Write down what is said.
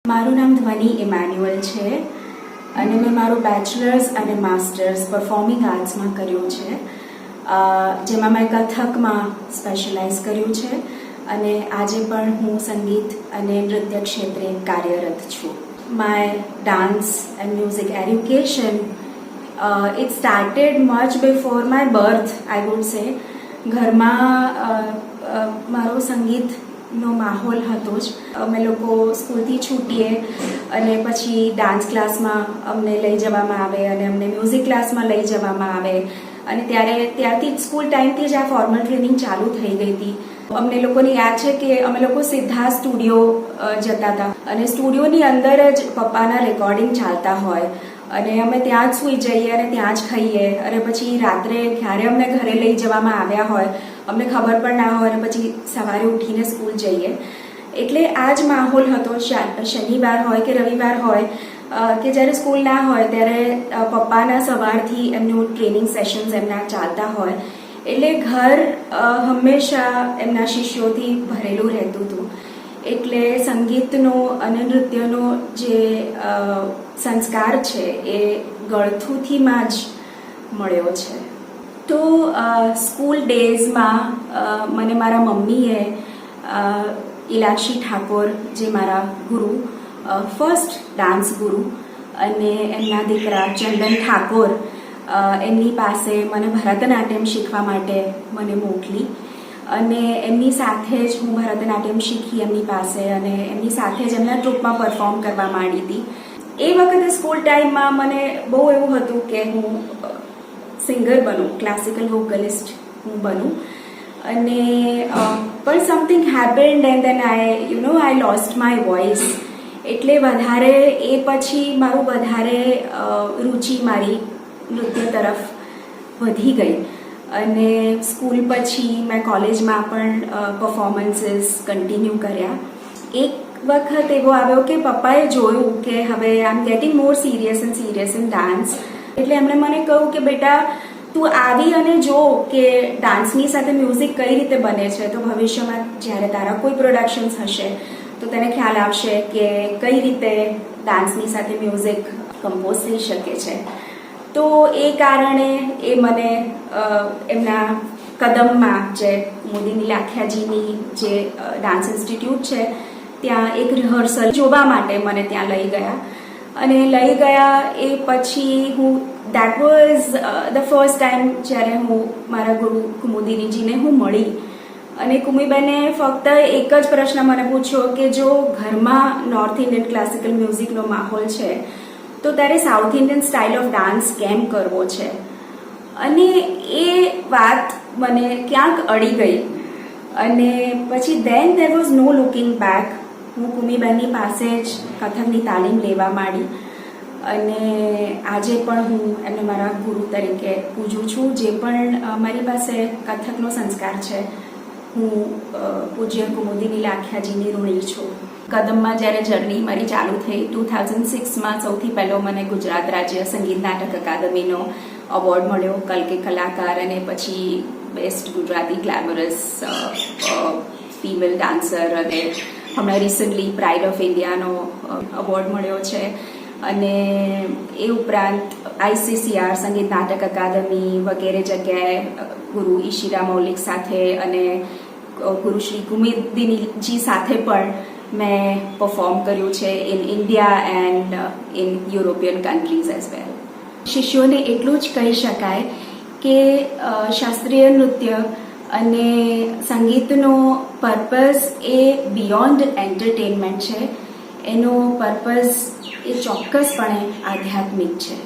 મારું નામ ધ્વનિ ઇમેન્યુઅલ છે અને મેં મારું બેચલર્સ અને માસ્ટર્સ પરફોર્મિંગ આર્ટ્સમાં કર્યું છે, જેમાં મેં કથકમાં સ્પેશિયલાઇઝ કર્યું છે અને આજે પણ હું સંગીત અને નૃત્ય ક્ષેત્રે કાર્યરત છું. My dance and music education it started much before my birth, I would say. ઘરમાં મારો સંગીતનો માહોલ હતો જ. અમે લોકો સ્કૂલથી છૂટીએ અને પછી ડાન્સ ક્લાસમાં અમને લઈ જવામાં આવે અને અમને મ્યુઝિક ક્લાસમાં લઈ જવામાં આવે અને ત્યારથી સ્કૂલ ટાઈમથી જ આ ફોર્મલ ટ્રેનિંગ ચાલુ થઈ ગઈ હતી. અમને લોકોને યાદ છે કે અમે લોકો સીધા સ્ટુડિયો જતા હતા અને સ્ટુડિયોની અંદર જ પપ્પાના રેકોર્ડિંગ ચાલતા હોય અને અમે ત્યાં જ સૂઈ જઈએ અને ત્યાં જ ખાઈએ અને પછી રાત્રે ક્યારે અમને ઘરે લઈ જવામાં આવ્યા હોય અમને ખબર પણ ના હોય અને પછી સવારે ઉઠીને સ્કૂલ જઈએ. એટલે આ જ માહોલ હતો. શનિવાર હોય કે રવિવાર હોય કે જ્યારે સ્કૂલ ના હોય ત્યારે પપ્પાના સવારથી એમનું ટ્રેનિંગ સેશન્સ એમના ચાલતા હોય એટલે ઘર હંમેશા એમના શિષ્યોથી ભરેલું રહેતું હતું. એટલે સંગીતનો અને નૃત્યનો જે સંસ્કાર છે એ ગળથુથીમાં જ મળ્યો છે. તો સ્કૂલ ડેઝમાં મને મારા મમ્મીએ ઇલાક્ષી ઠાકોર, જે મારા ગુરુ, ફર્સ્ટ ડાન્સ ગુરુ, અને એમના દીકરા ચંદન ઠાકોર, એમની પાસે મને ભરતનાટ્યમ શીખવા માટે મને મોકલી અને એમની સાથે જ હું ભરતનાટ્યમ શીખી એમની પાસે અને એમની સાથે જ એમના ટ્રુપમાં પરફોર્મ કરવા માંડી હતી. એ વખતે સ્કૂલ ટાઈમમાં મને બહુ એવું હતું કે હું સિંગર બનું, ક્લાસિકલ વોકલિસ્ટ હું બનું, અને પણ something happened and then I lost my voice. એટલે વધારે એ પછી મારું વધારે રુચિ મારી નૃત્ય તરફ વધી ગઈ અને સ્કૂલ પછી મેં કોલેજમાં પણ પરફોર્મન્સીસ કન્ટિન્યુ કર્યા. એક વખત એવો આવ્યો કે પપ્પાએ જોયું કે હવે I am getting more serious in dance. એટલે એમણે મને કહ્યું કે બેટા, તું આવી અને જો કે ડાન્સની સાથે મ્યુઝિક કઈ રીતે બને છે, તો ભવિષ્યમાં જ્યારે તારા કોઈ પ્રોડક્શન્સ હશે તો તને ખ્યાલ આવશે કે કઈ રીતે ડાન્સની સાથે મ્યુઝિક કમ્પોઝ થઈ શકે છે. તો એ કારણે એ મને એમના કદમમાં, જે મોદીની લાખિયાજીની જે ડાન્સ ઇન્સ્ટિટ્યૂટ છે, ત્યાં એક રિહર્સલ જોવા માટે મને ત્યાં લઈ ગયા અને લઈ ગયા એ પછી હું that was the first time જ્યારે હું મારા ગુરુ કુમુદિનીજીને હું મળી અને કુમીબેને ફક્ત એક જ પ્રશ્ન મને પૂછ્યો કે જો ઘરમાં નોર્થ ઇન્ડિયન ક્લાસિકલ મ્યુઝિકનો માહોલ છે તો તારે south Indian style of dance કેમ કરવો છે. અને એ વાત મને ક્યાંક અડી ગઈ અને પછી then there was no looking back. હું કુમીબેનની પાસે જ કથકની તાલીમ લેવા માંડી અને આજે પણ હું એમને મારા ગુરુ તરીકે પૂજું છું. જે પણ મારી પાસે કથકનો સંસ્કાર છે, હું પૂજ્ય કુમુદિની લાખિયાજીની ઋણી છું. કદમમાં જ્યારે જર્ની મારી ચાલુ થઈ 2006માં સૌથી પહેલો મને ગુજરાત રાજ્ય સંગીત નાટક અકાદમીનો એવોર્ડ મળ્યો, કલ કે કલાકાર, અને પછી best Gujarati glamorous female dancer, અને હમણાં રિસન્ટલી પ્રાઇડ ઓફ ઇન્ડિયાનો એવોર્ડ મળ્યો છે. અને એ ઉપરાંત ICCR સંગીત નાટક અકાદમી વગેરે જગ્યાએ ગુરુ ઈશિરા મૌલિક સાથે અને ગુરુ શ્રી કુમુદિનીજી સાથે પણ મેં પરફોર્મ કર્યું છે in India and in European countries as well. શિષ્યોને એટલું જ કહી શકાય કે શાસ્ત્રીય નૃત્ય અને સંગીતનો પર્પઝ એ બિયોન્ડ એન્ટરટેનમેન્ટ છે. એનો પર્પઝ એ ચોક્કસપણે આધ્યાત્મિક છે.